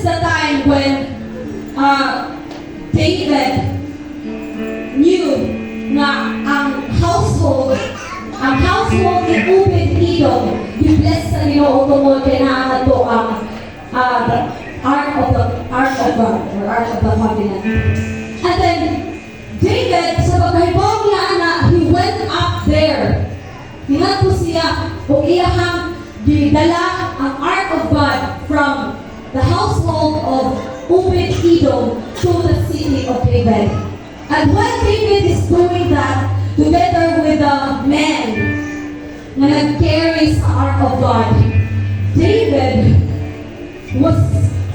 is the time when David knew na ang household ni Obed-Edom, i-bless sa Ginoo tungod kay naa to ang the Ark of God, or Ark of the Covenant. And then David, sa pagkahibong niya na he went up there. Hinadto siya o iyahang didala ang Ark of God from the household of Obed-Edom to the city of David. And when David is doing that, together with the men na nag-carry sa Ark of God, David was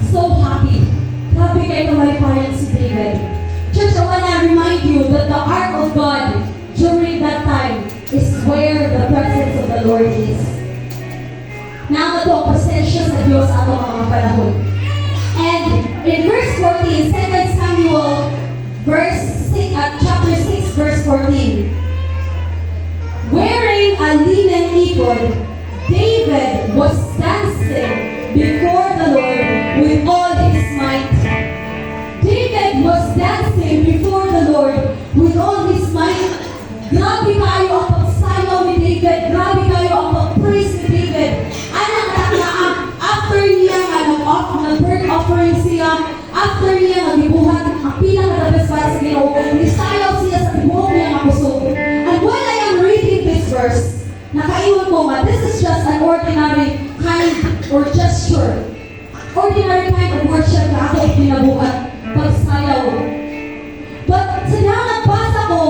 so happy. Grabe kayo kamalipayan si David. Church, I want to remind you that the Ark of God during that time is where the presence of the Lord is. Now, ito ang presensya sa Diyos sa atong mga panahon. And in verse 14, 2 Samuel chapter 6, verse 14, wearing a linen ephod, David was dancing before the Lord with all his might. David was dancing before the Lord with all his might. Grabe kayo ang pagsayaw ni David. Grabe kayo ang pag-praise ni David. After niya nag-burnt offering siya, after niya nag-ibuhat ang pinaka-labas para sa Ginoo, nisayaw siya sa tibuok niya ng puso. And while I am reading this verse, nakaiwan ko nga, this is just an ordinary kind or gesture. Ordinary kind of worship na ako pinabuhat, pagsayaw. But sa nagbasa ko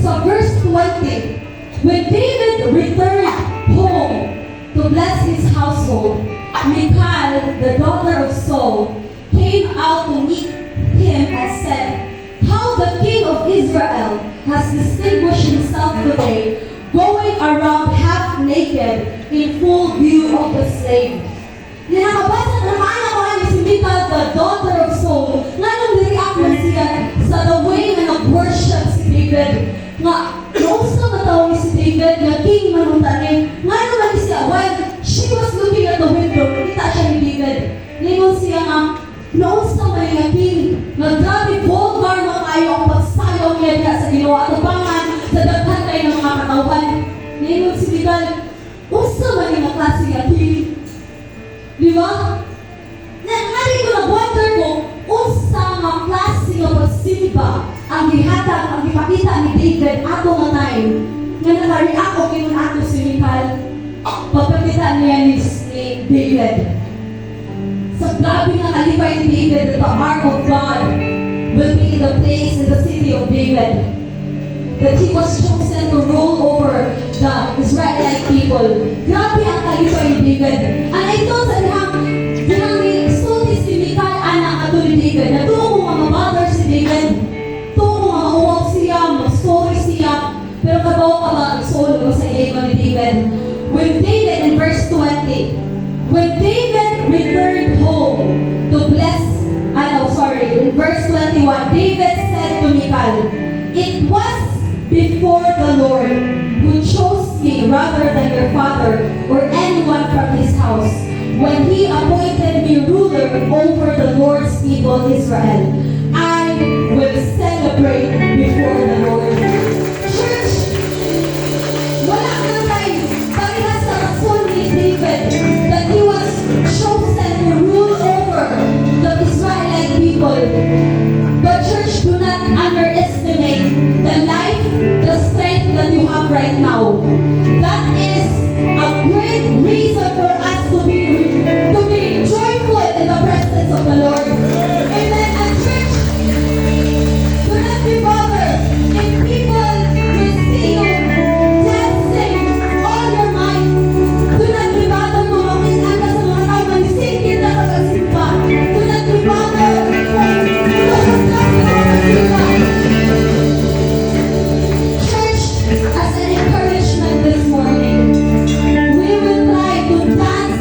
sa verse 20, when David returned home to bless his household, Michal, the daughter of Saul, came out to meet him and said, "How the king of Israel has distinguished himself today, going around half naked in full view of the slave." Nakabasa naman ako ni si Michal, the daughter of Saul, nga nang react man siya sa the way na nag-worship si David. Nga, noong sa katawang ni si David, nga king manuntanin, nga naman siya, while she was looking at the window, kita siya ni David. Lingon siya nga, noong sa may nga king, nga grabe vulgar mo kayo ang pagsayaw niya niya sa Ginoo at upangan sa daghan kayo ng mga katawan. Lingon si Michal, unsa man yung klase nga king? Di ba? Nari ko nag-wonder ko, unsa nga klase nga pagsimba ang gihatag, ang ipakita ni David ato nga time nga naka-react o kinun ato si Michal pagpakita niya ni David. Sa grabe nga kalipay ni David that the Ark of God will be the place in the city of David, that he was chosen to rule over the Israelite people. Grabe ang kalipay ni David. And ito sa dihang isulti si Michal anak ato ni David, na tuong kung mga mother si David, tuong kung mga uwag siya, mag-story siya, pero kabaw ka ba ang solo sa iyo ni David? When David, in verse 20, when David returned home to bless, in verse 21, David said to Michal, "It was before the Lord who chose me rather than your father or anyone from his house, when he appointed me ruler over the Lord's people Israel. I will celebrate before the Lord." Church, wala na tayo parehas sa rason ni David that he was chosen to rule over the Israelite people. But church, do not underestimate the life, the strength that you have right now. That is a great reason for us to be joyful in the presence of the Lord. Amen. And church, do not be bothered if people will see you dancing all your might. Do not be bothered kung makita ka sa mga tao na singit na pagkasimpa. Do not be bothered kung church, as an encouragement this morning, we will try to dance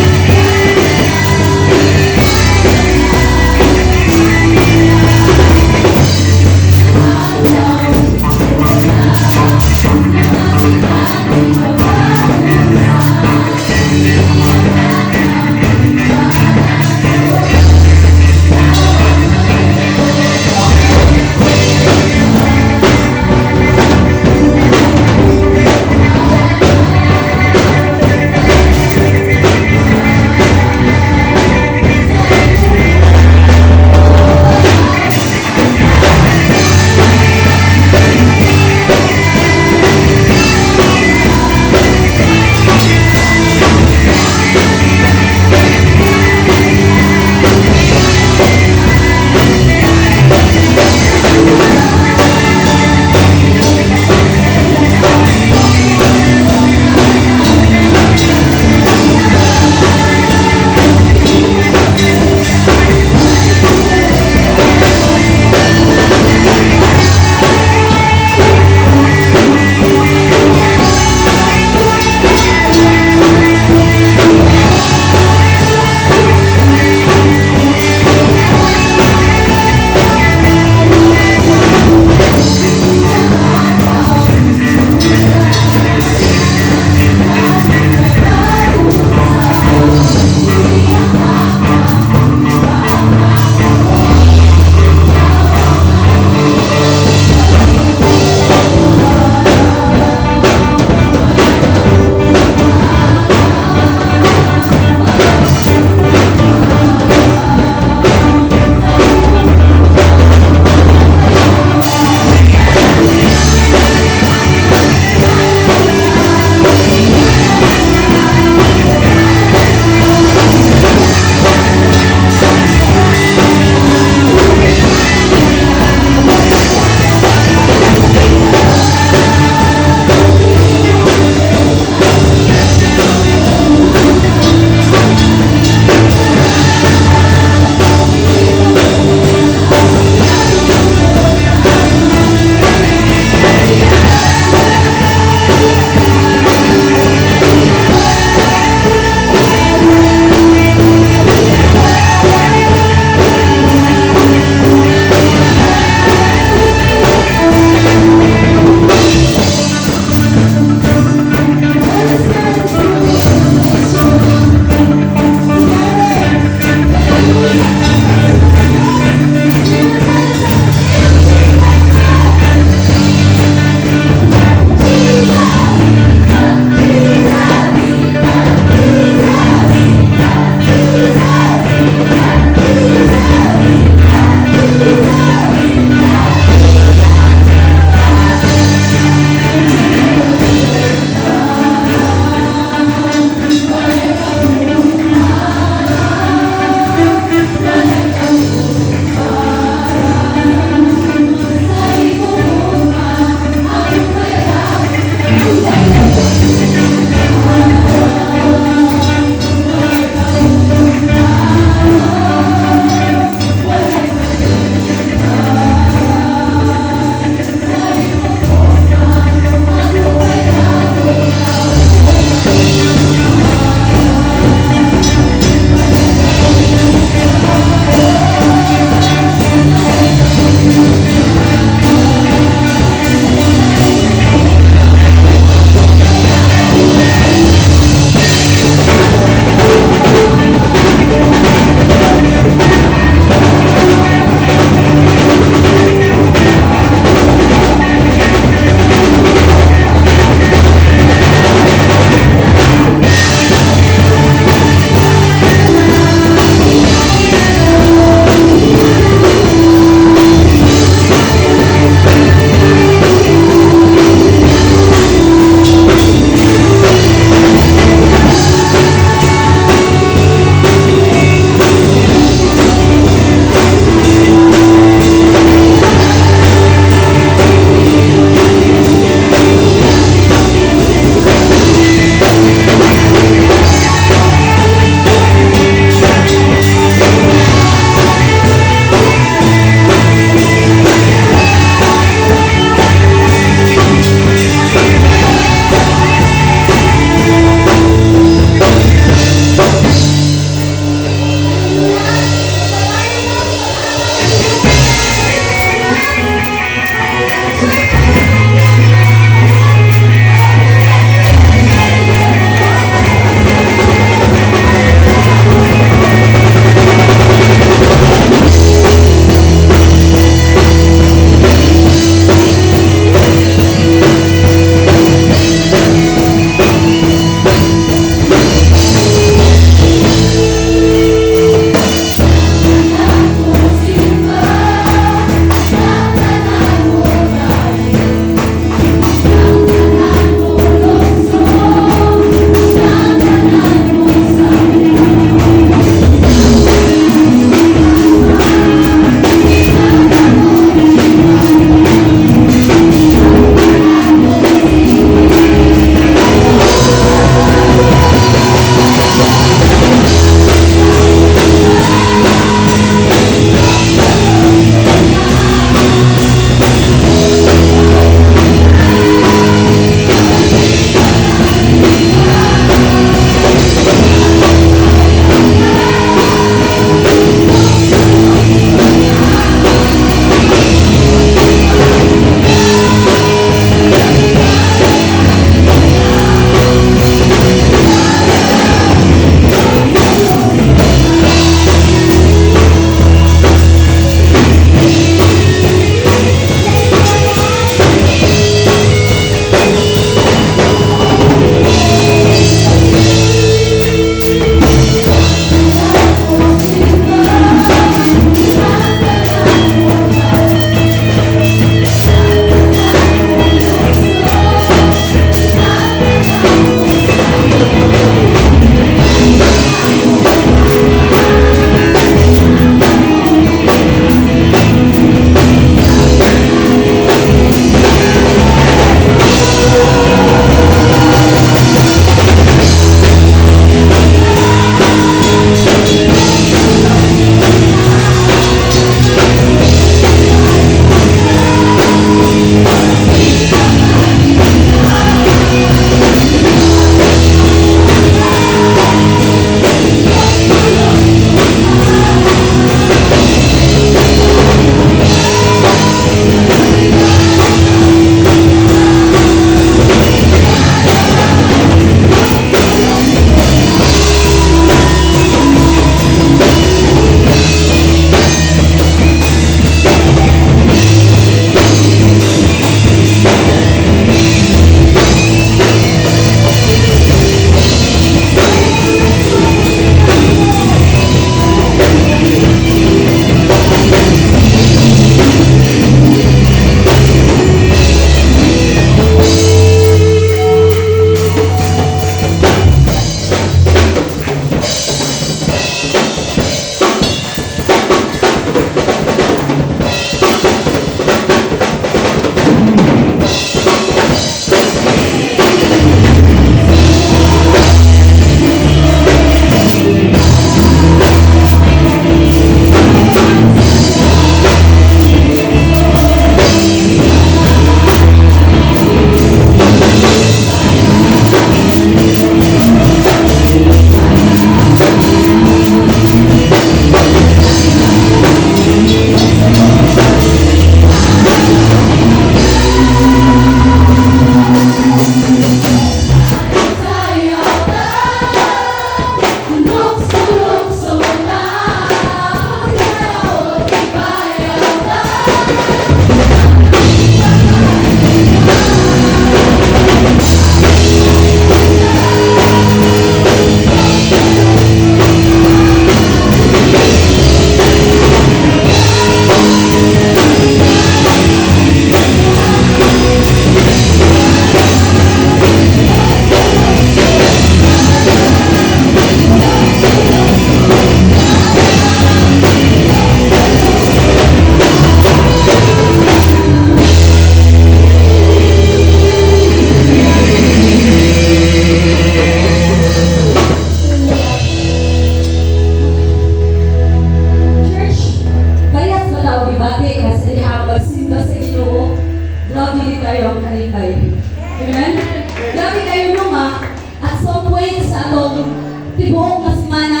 point sa atong tibuok na semana,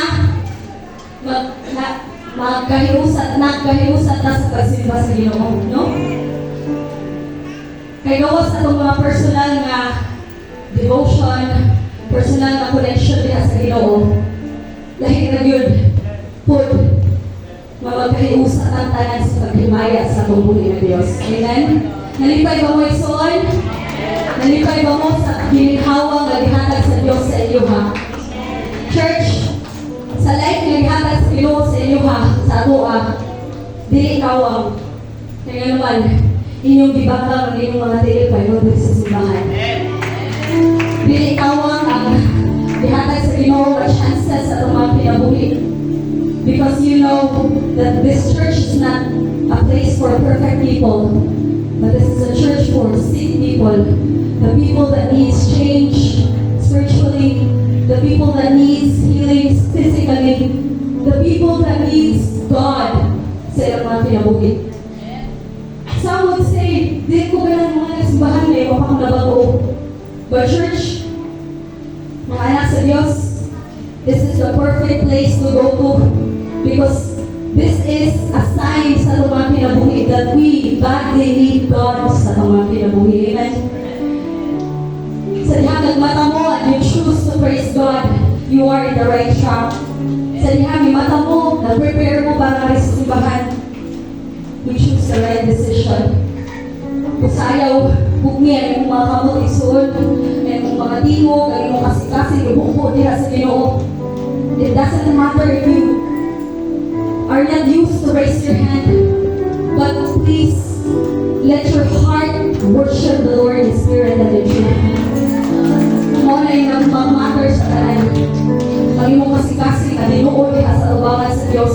nagkahiusat na sa pagsimba sa Ginoo, no? Kay gawas atong mga personal nga devotion, personal na connection diha sa Ginoo. Lahi na yun, put, magkahiusat ang tanan sa paghimaya sa atong buhi ng Diyos. Amen? Nalipay ba mo igsoon? Nalipay ba mo sa gininhawa nga gihatag sa Diyos sa iyo, ha? Church, sa life nga gihatag sa Ginoo sa iyo, ha? Sa ato, dili kawang. Kaya naman, inyong gibaka ang inyong mga tilipay mo sa simbahan. Dili kawang ang gihatag sa Ginoo nga chances sa atong mga kinabuhi. Because you know that this church is not a place for perfect people, but this is a church for sick people, the people that needs change spiritually, the people that needs healing physically, the people that needs God sa ilang mga kinabuhi. Some would say, di ko kailang mga nagsimbahan na yung kapag nabago. But church, mga anak sa Diyos, this is the perfect place to go to because this is a sign sa mga kinabuhi that we badly need God sa mga kinabuhi. Amen? Sa dihang nagmata mo and you choose to praise God, you are in the right track. Sa dihang mata mo, na-prepare mo para sa simbahan, we choose the right decision. Kung sayaw, bukniyan yung mga kamot isun, yung mga tingog, yung mga kasing-kasing, yung buko diha sa Ginoo. It doesn't matter if you are not used to raise your hand, but please let your heart worship the Lord in spirit and in truth. Mo na yung mag-matter sa tanan. Ang imong kasing-kasing na dinuod diha sa ubangan sa Diyos,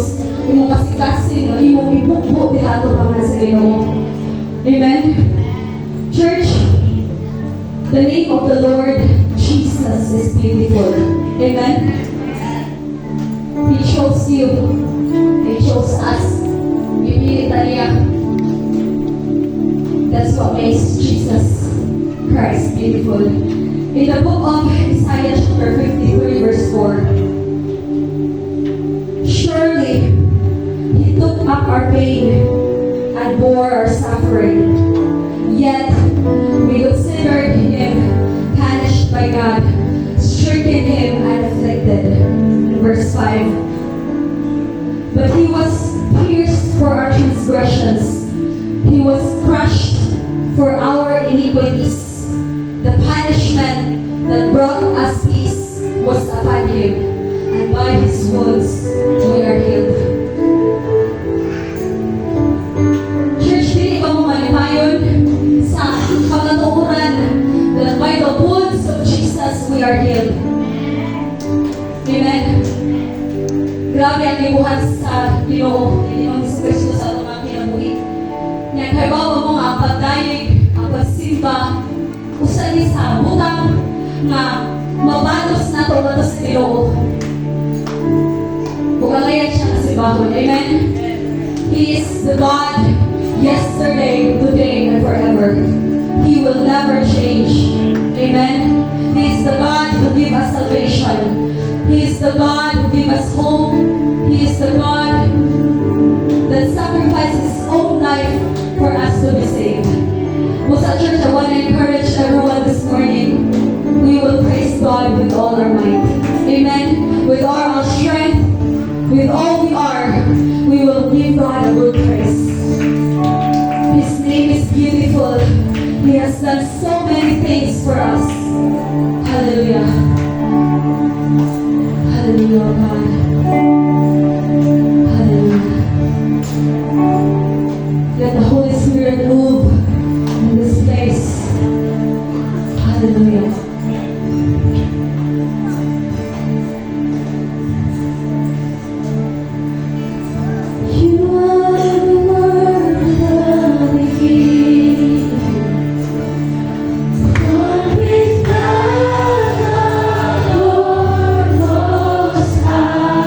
imong kasing-kasing na imong ibukbo diha ito naman sa Ginoo. Amen? Church, the name of the Lord Jesus is beautiful. Amen? He chose you. He chose us. Pinilitan niya. That's what makes Jesus Christ beautiful. In the book of Isaiah chapter 53 verse 4, surely He took up our pain and bore our suffering. Yet we considered Him punished by God, stricken Him and afflicted. In verse 5, but He was pierced for our transgressions, He was crushed for our iniquities. The punishment that brought us peace was upon Him, and by His wounds we are healed. Church, dili ba mo malipayon sa pagkatuuran that by the wounds of Jesus we are healed? Amen? Grabe ang libuhat sa Ginoo, Ginoo sa Kristo sa atong mga kinabuhi. Nga kaybawa mo nga ang pagdayeg, ang pagsimba, usa ni sa butang nga mabatos na to batos sa Ginoo. Bugalayan siya kasi bahon. Amen? He is the God yesterday, today, and forever. He will never change. Amen? He is the God who gives us salvation. He is the God who gives us hope. He is the God that sacrifices His own life for us to be saved. Musa Church, I want to encourage everyone this morning. We will praise God with all our might. Amen? With all our strength, with all we are, we will give God a good praise. His name is beautiful. He has done so many things for us. Hallelujah. Hallelujah, God. Hallelujah. Let the Holy Spirit move in this place. Hallelujah. You are the Word of the King. One with God, the Lord Most High.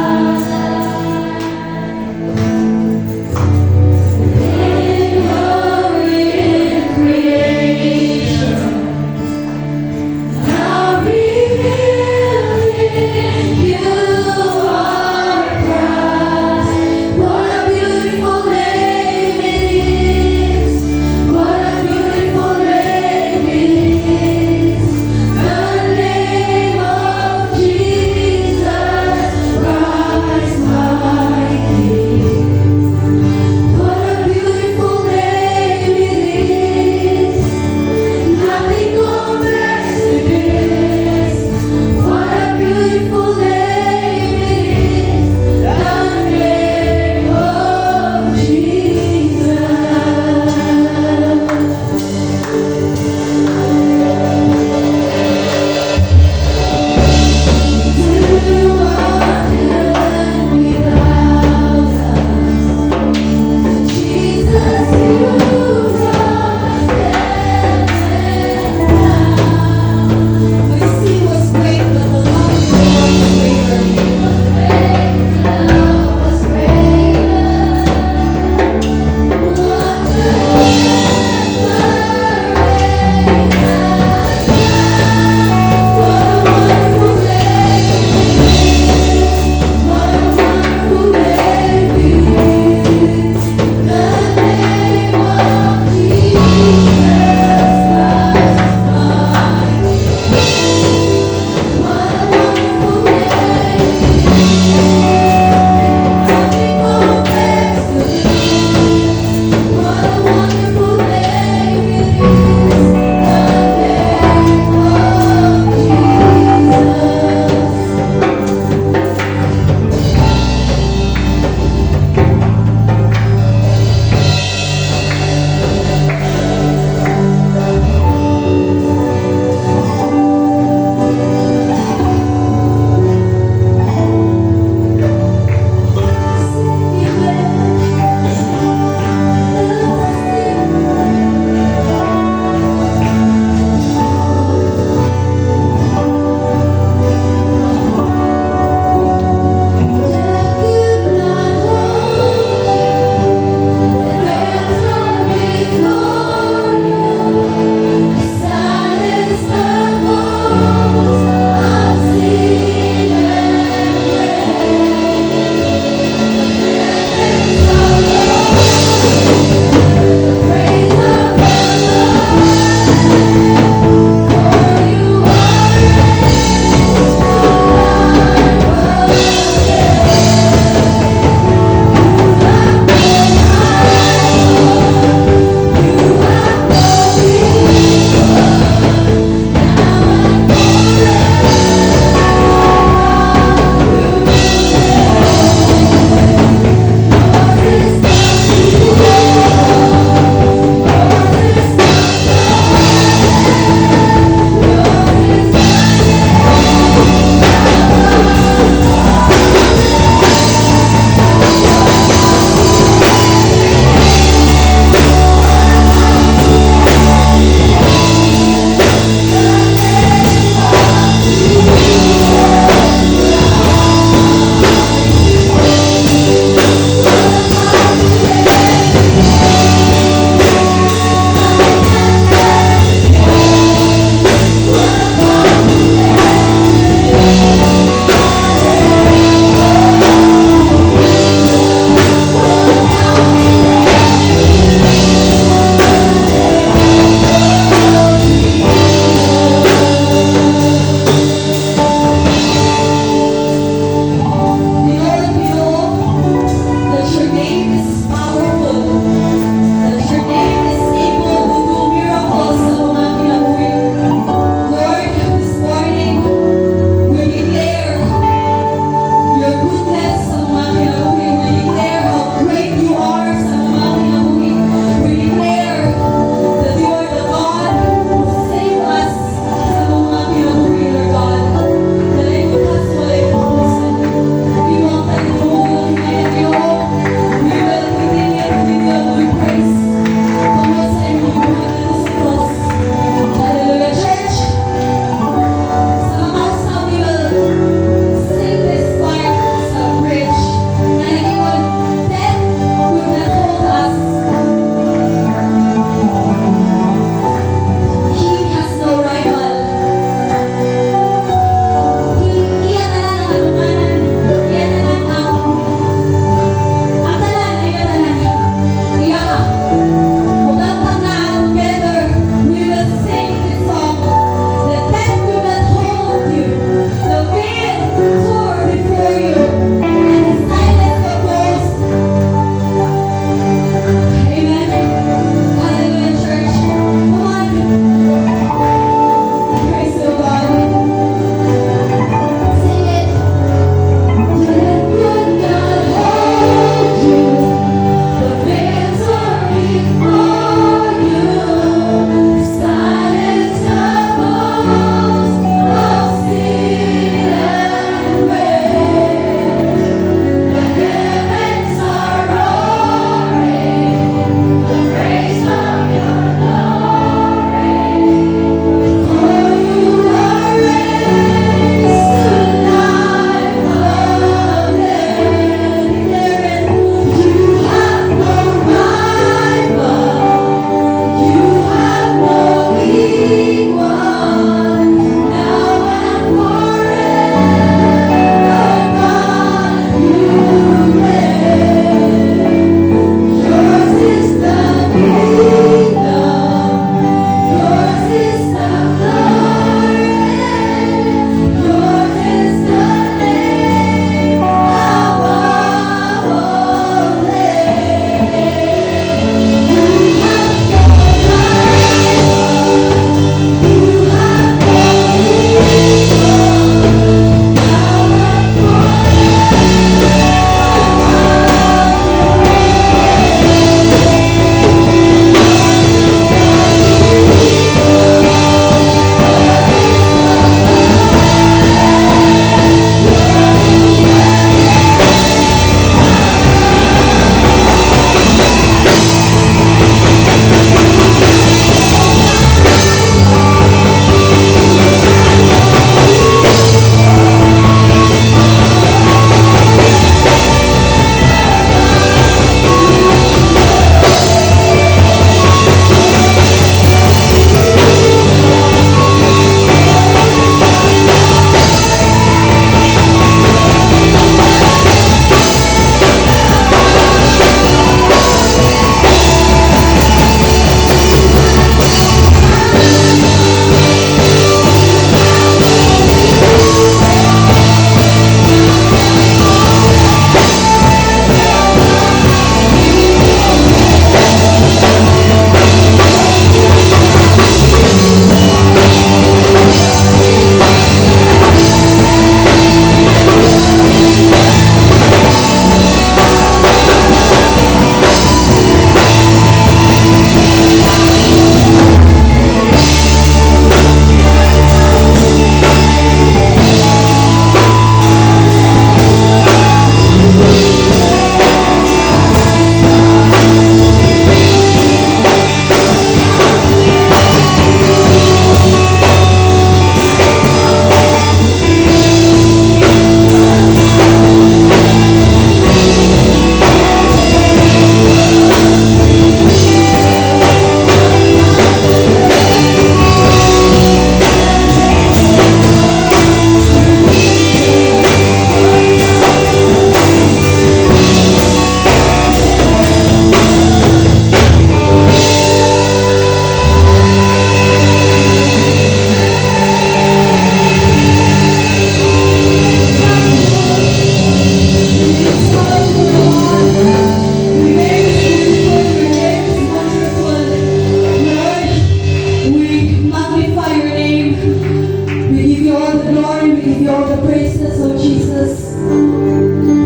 give you all the praises, O Jesus.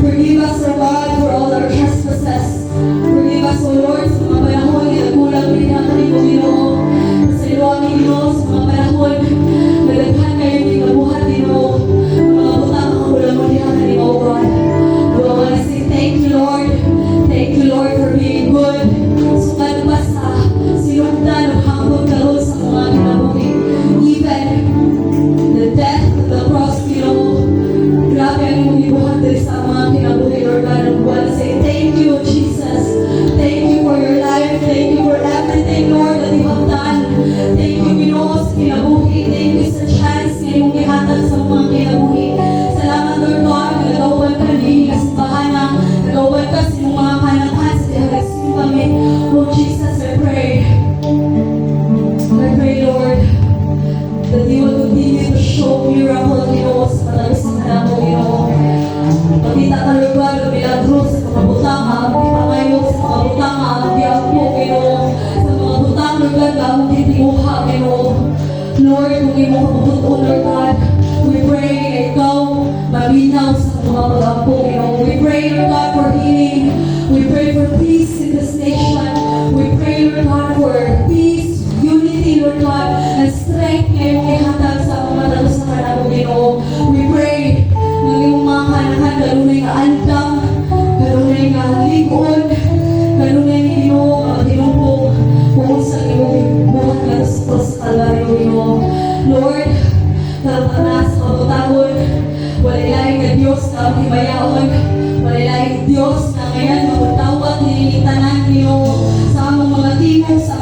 Forgive us, O God, for all our trespasses. Forgive us, O Lord, sa mga panahon na nagkulang rin natin mo, Ginoo. Sa iyo ang Ginoo, sa mga panahon na daghan kayo ginabuhat, Ginoo. Mga butang mga kulang mo din natin mo, God. Lord, I want to say thank you, Lord. Thank you, Lord, for being good. Sukat pa sa sinugdan ng hambog na Lord sa mga kinabuhi. Even the death of the cross, Ginoo. Grabe ang mong ibuhat din sa mga kinabuhi, Lord God. I want to say thank you, Jesus. Thank you for your life. Thank you for everything, Lord, that you have done. Thank you, Ginoo, sa kinabuhi. Thank you sa chance na iyong ihatag sa mga kinabuhi. Salamat, Lord God, na nagawan ka ni Kasbahana. Nagawan ka sa iyong mga kananghan sa diharesin kami. Oh, Jesus, I pray, Lord, that you will continue to show miracle, Ginoo, sa patalusan na mo, Ginoo. Makita ka, Lord God, ang milagro sa mga butang, ang ipangayo sa mga butang, ang diyapo, Ginoo. Sa mga butang, Lord God, ang titimuha, Ginoo. Lord, kung imo kaputuon, Lord God, we pray na ikaw maminaw sa mga pag-ampo, Ginoo. We pray, Lord God, for healing. We pray for peace in this nation. We pray, Lord God, for peace, unity, Lord God, and strength ngayong ihatag sa mga talusan na mo, Ginoo. We pray ng iyong mga kanahan, galunay nga andam, galunay nga ligon, galunay nga Ginoo, mga tinumpong, kung sa iyong buhat nga sa Kalbaryo, Ginoo. Lord, karatanas, kaputahon, walay laing na Diyos na himayaon, walay laing Diyos na ngayon magutawat, nililitanan, Ginoo, sa among mga timong, sa